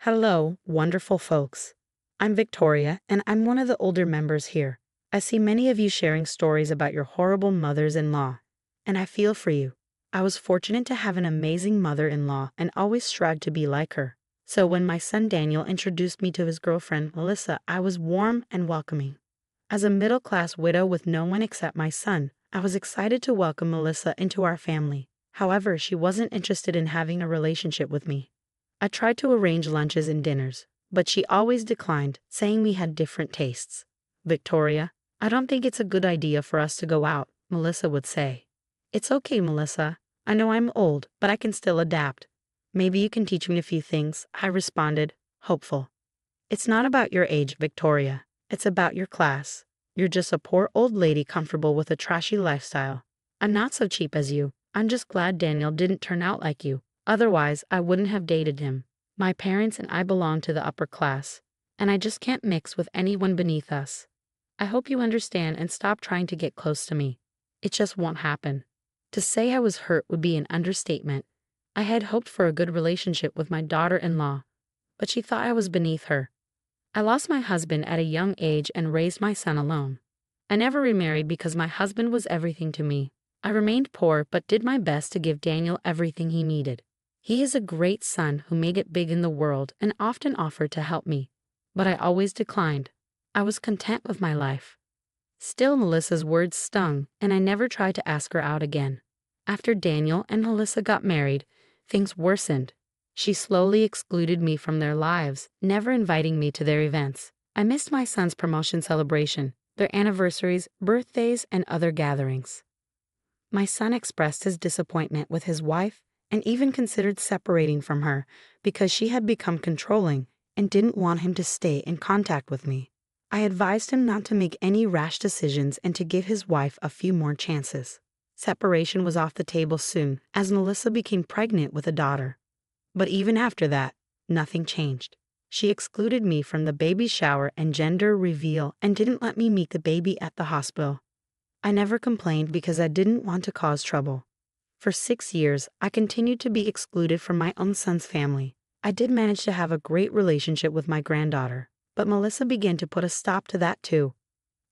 Hello, wonderful folks. I'm Victoria, and I'm one of the older members here. I see many of you sharing stories about your horrible mothers-in-law, and I feel for you. I was fortunate to have an amazing mother-in-law and always strived to be like her. So when my son Daniel introduced me to his girlfriend, Melissa, I was warm and welcoming. As a middle-class widow with no one except my son, I was excited to welcome Melissa into our family. However, she wasn't interested in having a relationship with me. I tried to arrange lunches and dinners, but she always declined, saying we had different tastes. Victoria, I don't think it's a good idea for us to go out, Melissa would say. It's okay, Melissa. I know I'm old, but I can still adapt. Maybe you can teach me a few things, I responded, hopeful. It's not about your age, Victoria. It's about your class. You're just a poor old lady comfortable with a trashy lifestyle. I'm not so cheap as you. I'm just glad Daniel didn't turn out like you. Otherwise, I wouldn't have dated him. My parents and I belong to the upper class, and I just can't mix with anyone beneath us. I hope you understand and stop trying to get close to me. It just won't happen. To say I was hurt would be an understatement. I had hoped for a good relationship with my daughter-in-law, but she thought I was beneath her. I lost my husband at a young age and raised my son alone. I never remarried because my husband was everything to me. I remained poor but did my best to give Daniel everything he needed. He is a great son who made it big in the world and often offered to help me, but I always declined. I was content with my life. Still, Melissa's words stung, and I never tried to ask her out again. After Daniel and Melissa got married, things worsened. She slowly excluded me from their lives, never inviting me to their events. I missed my son's promotion celebration, their anniversaries, birthdays, and other gatherings. My son expressed his disappointment with his wife and even considered separating from her because she had become controlling and didn't want him to stay in contact with me. I advised him not to make any rash decisions and to give his wife a few more chances. Separation was off the table soon, as Melissa became pregnant with a daughter. But even after that, nothing changed. She excluded me from the baby shower and gender reveal and didn't let me meet the baby at the hospital. I never complained because I didn't want to cause trouble. For 6 years, I continued to be excluded from my own son's family. I did manage to have a great relationship with my granddaughter, but Melissa began to put a stop to that too.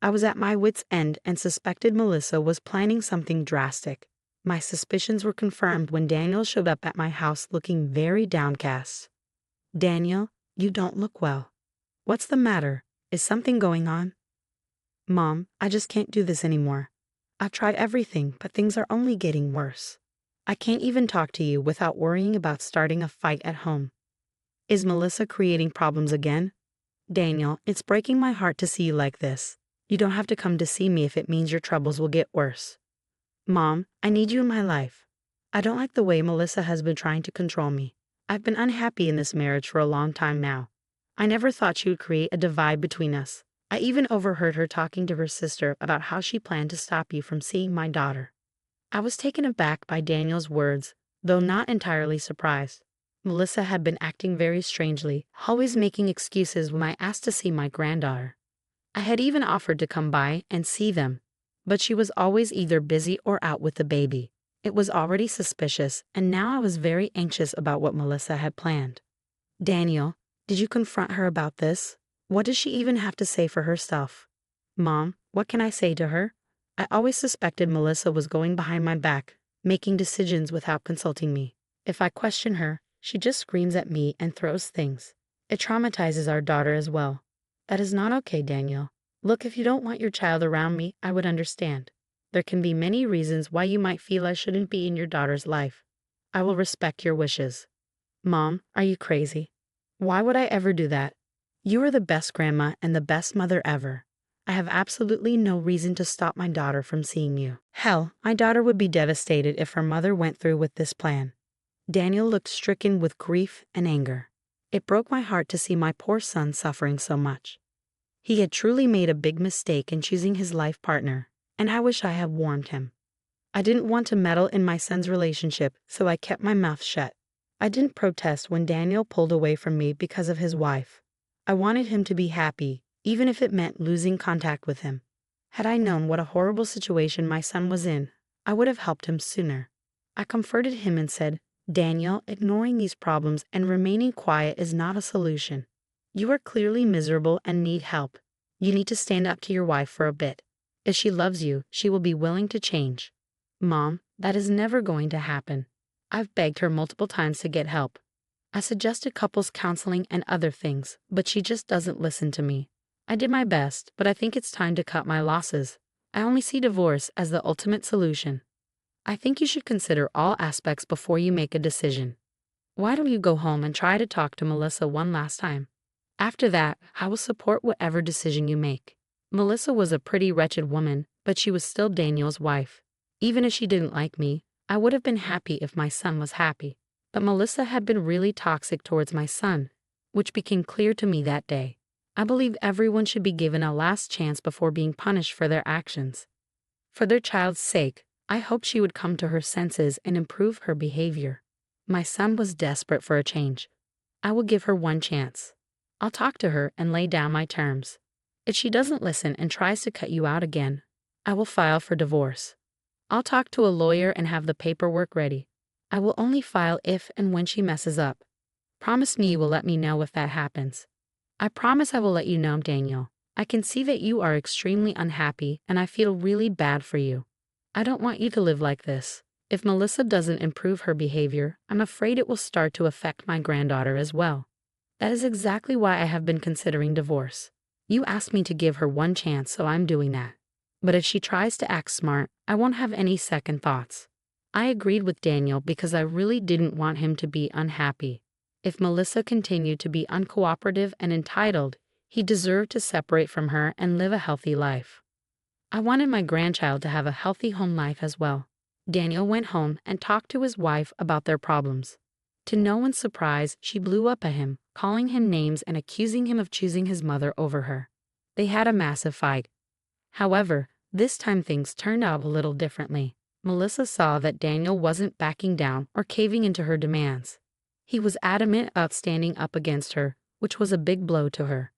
I was at my wit's end and suspected Melissa was planning something drastic. My suspicions were confirmed when Daniel showed up at my house looking very downcast. Daniel, you don't look well. What's the matter? Is something going on? Mom, I just can't do this anymore. I've tried everything, but things are only getting worse. I can't even talk to you without worrying about starting a fight at home. Is Melissa creating problems again? Daniel, it's breaking my heart to see you like this. You don't have to come to see me if it means your troubles will get worse. Mom, I need you in my life. I don't like the way Melissa has been trying to control me. I've been unhappy in this marriage for a long time now. I never thought she would create a divide between us. I even overheard her talking to her sister about how she planned to stop you from seeing my daughter. I was taken aback by Daniel's words, though not entirely surprised. Melissa had been acting very strangely, always making excuses when I asked to see my granddaughter. I had even offered to come by and see them, but she was always either busy or out with the baby. It was already suspicious, and now I was very anxious about what Melissa had planned. Daniel, did you confront her about this? What does she even have to say for herself? Mom, what can I say to her? I always suspected Melissa was going behind my back, making decisions without consulting me. If I question her, she just screams at me and throws things. It traumatizes our daughter as well. That is not okay, Daniel. Look, if you don't want your child around me, I would understand. There can be many reasons why you might feel I shouldn't be in your daughter's life. I will respect your wishes. Mom, are you crazy? Why would I ever do that? You are the best grandma and the best mother ever. I have absolutely no reason to stop my daughter from seeing you. Hell, my daughter would be devastated if her mother went through with this plan. Daniel looked stricken with grief and anger. It broke my heart to see my poor son suffering so much. He had truly made a big mistake in choosing his life partner, and I wish I had warned him. I didn't want to meddle in my son's relationship, so I kept my mouth shut. I didn't protest when Daniel pulled away from me because of his wife. I wanted him to be happy, even if it meant losing contact with him. Had I known what a horrible situation my son was in, I would have helped him sooner. I comforted him and said, Daniel, ignoring these problems and remaining quiet is not a solution. You are clearly miserable and need help. You need to stand up to your wife for a bit. If she loves you, she will be willing to change. Mom, that is never going to happen. I've begged her multiple times to get help. I suggested couples counseling and other things, but she just doesn't listen to me. I did my best, but I think it's time to cut my losses. I only see divorce as the ultimate solution. I think you should consider all aspects before you make a decision. Why don't you go home and try to talk to Melissa one last time? After that, I will support whatever decision you make. Melissa was a pretty wretched woman, but she was still Daniel's wife. Even if she didn't like me, I would have been happy if my son was happy. But Melissa had been really toxic towards my son, which became clear to me that day. I believe everyone should be given a last chance before being punished for their actions. For their child's sake, I hoped she would come to her senses and improve her behavior. My son was desperate for a change. I will give her one chance. I'll talk to her and lay down my terms. If she doesn't listen and tries to cut you out again, I will file for divorce. I'll talk to a lawyer and have the paperwork ready. I will only file if and when she messes up. Promise me you will let me know if that happens. I promise I will let you know, Daniel. I can see that you are extremely unhappy and I feel really bad for you. I don't want you to live like this. If Melissa doesn't improve her behavior, I'm afraid it will start to affect my granddaughter as well. That is exactly why I have been considering divorce. You asked me to give her one chance, so I'm doing that. But if she tries to act smart, I won't have any second thoughts. I agreed with Daniel because I really didn't want him to be unhappy. If Melissa continued to be uncooperative and entitled, he deserved to separate from her and live a healthy life. I wanted my grandchild to have a healthy home life as well. Daniel went home and talked to his wife about their problems. To no one's surprise, she blew up at him, calling him names and accusing him of choosing his mother over her. They had a massive fight. However, this time things turned out a little differently. Melissa saw that Daniel wasn't backing down or caving into her demands. He was adamant about standing up against her, which was a big blow to her.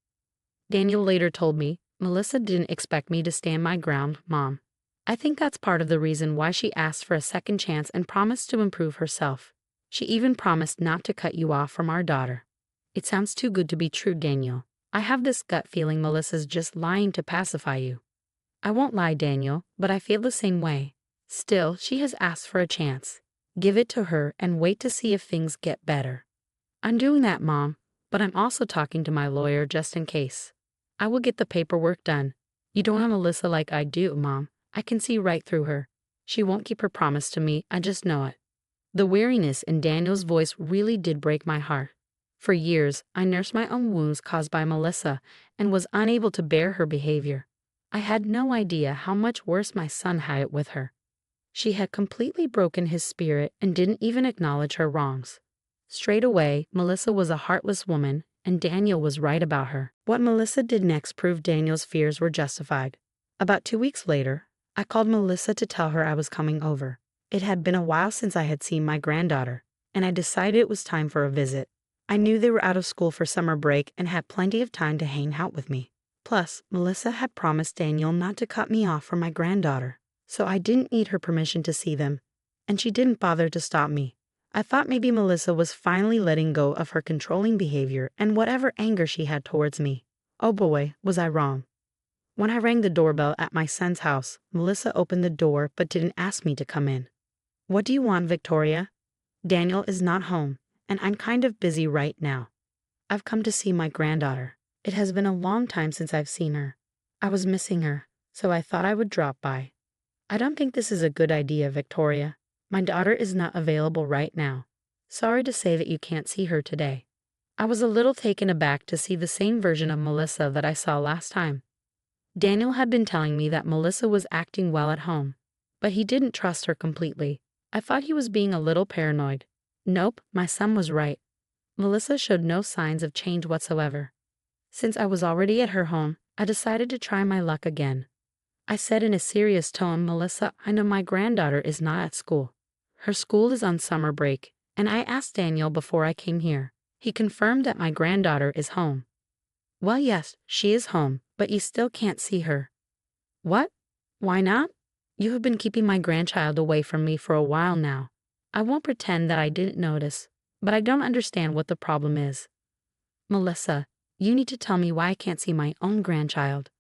Daniel later told me, "Melissa didn't expect me to stand my ground, Mom. I think that's part of the reason why she asked for a second chance and promised to improve herself. She even promised not to cut you off from our daughter." It sounds too good to be true, Daniel. I have this gut feeling Melissa's just lying to pacify you. I won't lie, Daniel, but I feel the same way. Still, she has asked for a chance. Give it to her and wait to see if things get better. I'm doing that, Mom, but I'm also talking to my lawyer just in case. I will get the paperwork done. You don't have Melissa like I do, Mom. I can see right through her. She won't keep her promise to me, I just know it. The weariness in Daniel's voice really did break my heart. For years, I nursed my own wounds caused by Melissa and was unable to bear her behavior. I had no idea how much worse my son had it with her. She had completely broken his spirit and didn't even acknowledge her wrongs. Straight away, Melissa was a heartless woman, and Daniel was right about her. What Melissa did next proved Daniel's fears were justified. About 2 weeks later, I called Melissa to tell her I was coming over. It had been a while since I had seen my granddaughter, and I decided it was time for a visit. I knew they were out of school for summer break and had plenty of time to hang out with me. Plus, Melissa had promised Daniel not to cut me off from my granddaughter, so I didn't need her permission to see them, and she didn't bother to stop me. I thought maybe Melissa was finally letting go of her controlling behavior and whatever anger she had towards me. Oh boy, was I wrong. When I rang the doorbell at my son's house, Melissa opened the door but didn't ask me to come in. "What do you want, Victoria?" "Daniel is not home, and I'm kind of busy right now. I've come to see my granddaughter. It has been a long time since I've seen her. I was missing her, so I thought I would drop by." "I don't think this is a good idea, Victoria. My daughter is not available right now. Sorry to say that you can't see her today." I was a little taken aback to see the same version of Melissa that I saw last time. Daniel had been telling me that Melissa was acting well at home, but he didn't trust her completely. I thought he was being a little paranoid. Nope, my son was right. Melissa showed no signs of change whatsoever. Since I was already at her home, I decided to try my luck again. I said in a serious tone, "Melissa, I know my granddaughter is not at school. Her school is on summer break, and I asked Daniel before I came here. He confirmed that my granddaughter is home." "Well, yes, she is home, but you still can't see her." "What? Why not?" "You have been keeping my grandchild away from me for a while now. I won't pretend that I didn't notice, but I don't understand what the problem is. Melissa, you need to tell me why I can't see my own grandchild.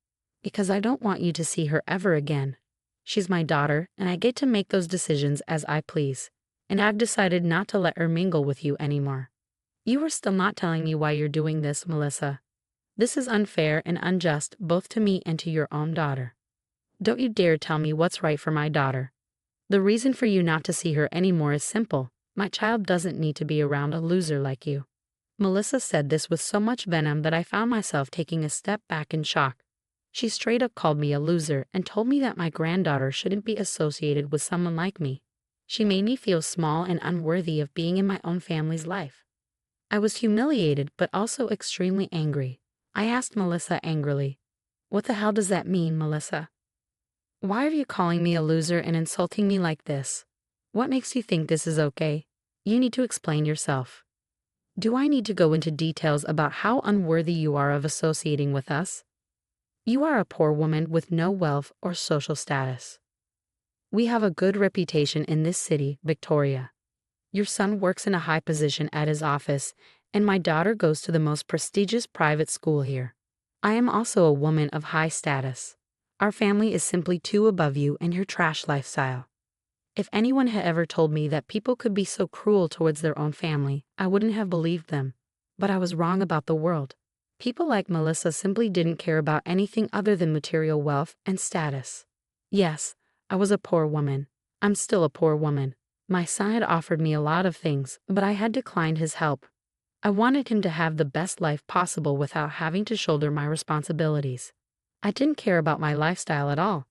Because I don't want you to see her ever again. She's my daughter, and I get to make those decisions as I please. And I've decided not to let her mingle with you anymore. You are still not telling me why you're doing this, Melissa. This is unfair and unjust both to me and to your own daughter. Don't you dare tell me what's right for my daughter. The reason for you not to see her anymore is simple. My child doesn't need to be around a loser like you. Melissa said this with so much venom that I found myself taking a step back in shock. She straight up called me a loser and told me that my granddaughter shouldn't be associated with someone like me. She made me feel small and unworthy of being in my own family's life. I was humiliated but also extremely angry. I asked Melissa angrily, "What the hell does that mean, Melissa? Why are you calling me a loser and insulting me like this? What makes you think this is okay? You need to explain yourself. Do I need to go into details about how unworthy you are of associating with us? You are a poor woman with no wealth or social status. We have a good reputation in this city, Victoria. Your son works in a high position at his office, and my daughter goes to the most prestigious private school here. I am also a woman of high status. Our family is simply too above you and your trash lifestyle. If anyone had ever told me that people could be so cruel towards their own family, I wouldn't have believed them. But I was wrong about the world. People like Melissa simply didn't care about anything other than material wealth and status. Yes, I was a poor woman. I'm still a poor woman. My son had offered me a lot of things, but I had declined his help. I wanted him to have the best life possible without having to shoulder my responsibilities. I didn't care about my lifestyle at all.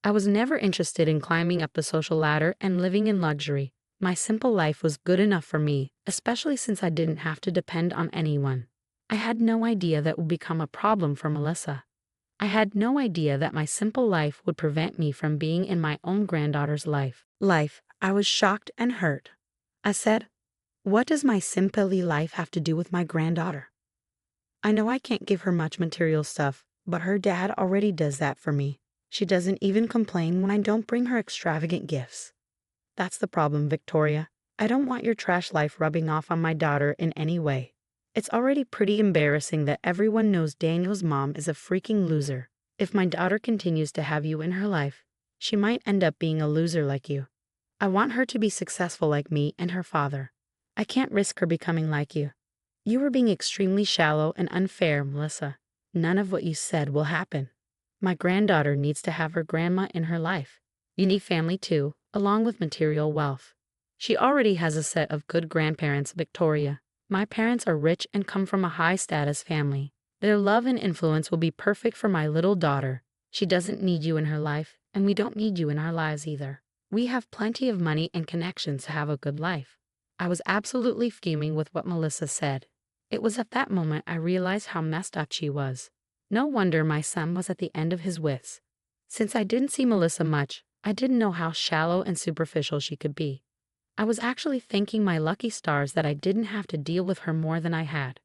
I was never interested in climbing up the social ladder and living in luxury. My simple life was good enough for me, especially since I didn't have to depend on anyone. I had no idea that would become a problem for Melissa. I had no idea that my simple life would prevent me from being in my own granddaughter's life. I was shocked and hurt. I said, "What does my simple life have to do with my granddaughter? I know I can't give her much material stuff, but her dad already does that for me. She doesn't even complain when I don't bring her extravagant gifts. That's the problem, Victoria. I don't want your trash life rubbing off on my daughter in any way. It's already pretty embarrassing that everyone knows Daniel's mom is a freaking loser. If my daughter continues to have you in her life, she might end up being a loser like you. I want her to be successful like me and her father. I can't risk her becoming like you. You were being extremely shallow and unfair, Melissa. None of what you said will happen. My granddaughter needs to have her grandma in her life. You need family too, along with material wealth. She already has a set of good grandparents, Victoria. My parents are rich and come from a high-status family. Their love and influence will be perfect for my little daughter. She doesn't need you in her life, and we don't need you in our lives either. We have plenty of money and connections to have a good life." I was absolutely fuming with what Melissa said. It was at that moment I realized how messed up she was. No wonder my son was at the end of his wits. Since I didn't see Melissa much, I didn't know how shallow and superficial she could be. I was actually thanking my lucky stars that I didn't have to deal with her more than I had.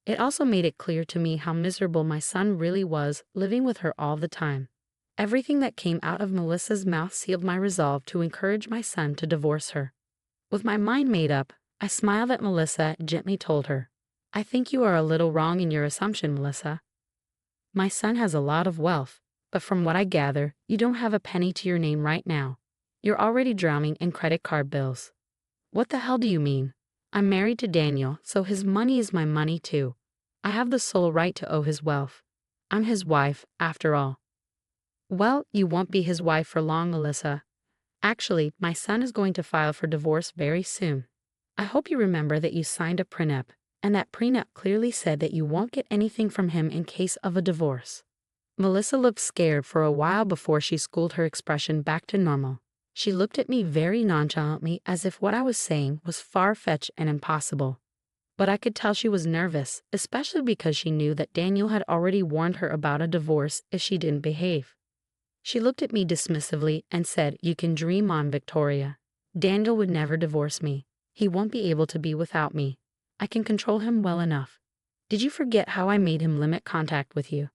It also made it clear to me how miserable my son really was living with her all the time. Everything that came out of Melissa's mouth sealed my resolve to encourage my son to divorce her. With my mind made up, I smiled at Melissa and gently told her, "I think you are a little wrong in your assumption, Melissa. My son has a lot of wealth, but from what I gather, you don't have a penny to your name right now. You're already drowning in credit card bills." "What the hell do you mean? I'm married to Daniel, so his money is my money too. I have the sole right to owe his wealth. I'm his wife, after all." "Well, you won't be his wife for long, Melissa. Actually, my son is going to file for divorce very soon. I hope you remember that you signed a prenup, and that prenup clearly said that you won't get anything from him in case of a divorce." Melissa looked scared for a while before she schooled her expression back to normal. She looked at me very nonchalantly as if what I was saying was far-fetched and impossible. But I could tell she was nervous, especially because she knew that Daniel had already warned her about a divorce if she didn't behave. She looked at me dismissively and said, "You can dream on, Victoria. Daniel would never divorce me. He won't be able to be without me. I can control him well enough. Did you forget how I made him limit contact with you?"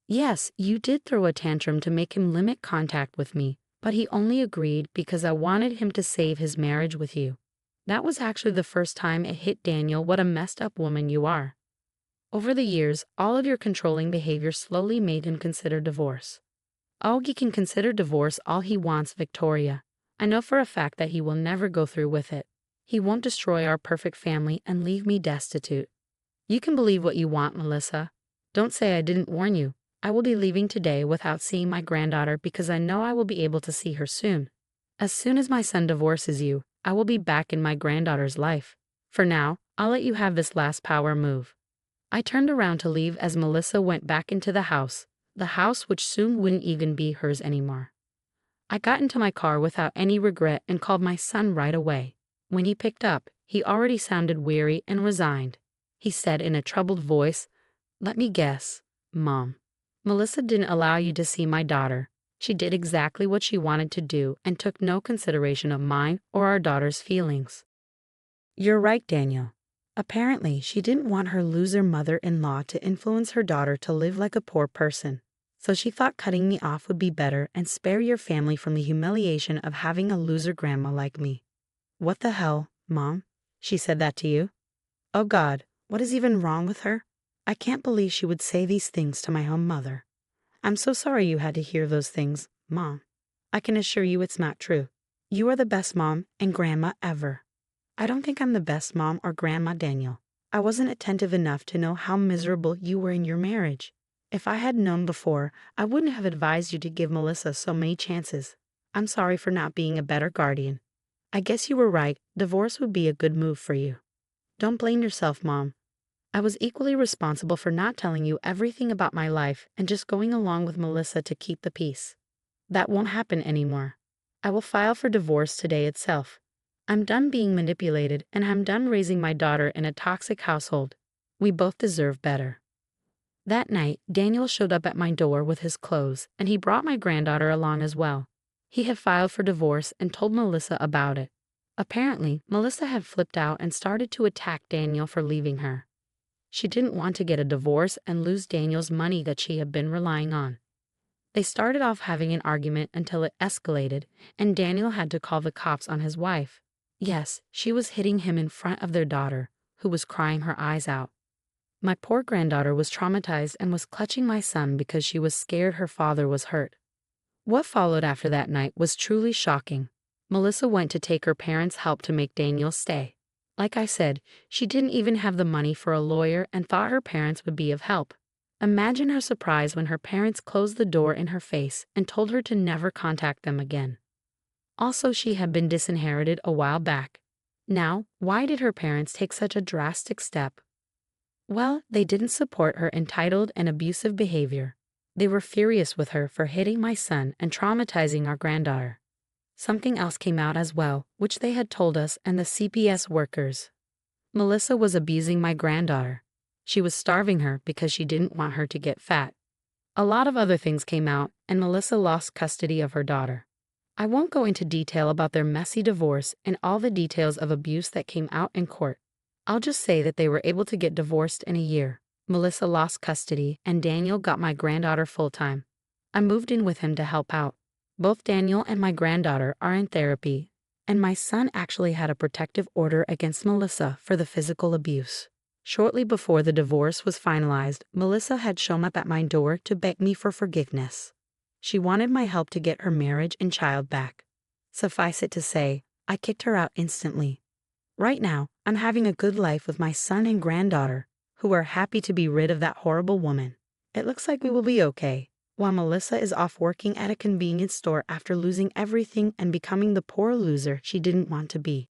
"Yes, you did throw a tantrum to make him limit contact with me, But he only agreed because I wanted him to save his marriage with you. That was actually the first time it hit Daniel what a messed up woman you are. Over the years, all of your controlling behavior slowly made him consider divorce. Augie can consider divorce all he wants, Victoria. I know for a fact that he will never go through with it. He won't destroy our perfect family and leave me destitute. You can believe what you want, Melissa. Don't say I didn't warn you. I will be leaving today without seeing my granddaughter because I know I will be able to see her soon. As soon as my son divorces you, I will be back in my granddaughter's life. For now, I'll let you have this last power move. I turned around to leave as Melissa went back into the house which soon wouldn't even be hers anymore. I got into my car without any regret and called my son right away. When he picked up, he already sounded weary and resigned. He said in a troubled voice, "Let me guess, Mom. Melissa didn't allow you to see my daughter. She did exactly what she wanted to do and took no consideration of mine or our daughter's feelings." You're right, Daniel. Apparently, she didn't want her loser mother-in-law to influence her daughter to live like a poor person. So she thought cutting me off would be better and spare your family from the humiliation of having a loser grandma like me. What the hell, Mom? She said that to you? Oh God, what is even wrong with her? I can't believe she would say these things to my own mother. I'm so sorry you had to hear those things, Mom. I can assure you it's not true. You are the best mom and grandma ever. I don't think I'm the best mom or grandma, Daniel. I wasn't attentive enough to know how miserable you were in your marriage. If I had known before, I wouldn't have advised you to give Melissa so many chances. I'm sorry for not being a better guardian. I guess you were right. Divorce would be a good move for you. Don't blame yourself, Mom. I was equally responsible for not telling you everything about my life and just going along with Melissa to keep the peace. That won't happen anymore. I will file for divorce today itself. I'm done being manipulated and I'm done raising my daughter in a toxic household. We both deserve better. That night, Daniel showed up at my door with his clothes, and he brought my granddaughter along as well. He had filed for divorce and told Melissa about it. Apparently, Melissa had flipped out and started to attack Daniel for leaving her. She didn't want to get a divorce and lose Daniel's money that she had been relying on. They started off having an argument until it escalated, and Daniel had to call the cops on his wife. Yes, she was hitting him in front of their daughter, who was crying her eyes out. My poor granddaughter was traumatized and was clutching my son because she was scared her father was hurt. What followed after that night was truly shocking. Melissa went to take her parents' help to make Daniel stay. Like I said, she didn't even have the money for a lawyer and thought her parents would be of help. Imagine her surprise when her parents closed the door in her face and told her to never contact them again. Also, she had been disinherited a while back. Now, why did her parents take such a drastic step? Well, they didn't support her entitled and abusive behavior. They were furious with her for hitting my son and traumatizing our granddaughter. Something else came out as well, which they had told us and the CPS workers. Melissa was abusing my granddaughter. She was starving her because she didn't want her to get fat. A lot of other things came out, and Melissa lost custody of her daughter. I won't go into detail about their messy divorce and all the details of abuse that came out in court. I'll just say that they were able to get divorced in a year. Melissa lost custody, and Daniel got my granddaughter full-time. I moved in with him to help out. Both Daniel and my granddaughter are in therapy, and my son actually had a protective order against Melissa for the physical abuse. Shortly before the divorce was finalized, Melissa had shown up at my door to beg me for forgiveness. She wanted my help to get her marriage and child back. Suffice it to say, I kicked her out instantly. Right now, I'm having a good life with my son and granddaughter, who are happy to be rid of that horrible woman. It looks like we will be okay, while Melissa is off working at a convenience store after losing everything and becoming the poor loser she didn't want to be.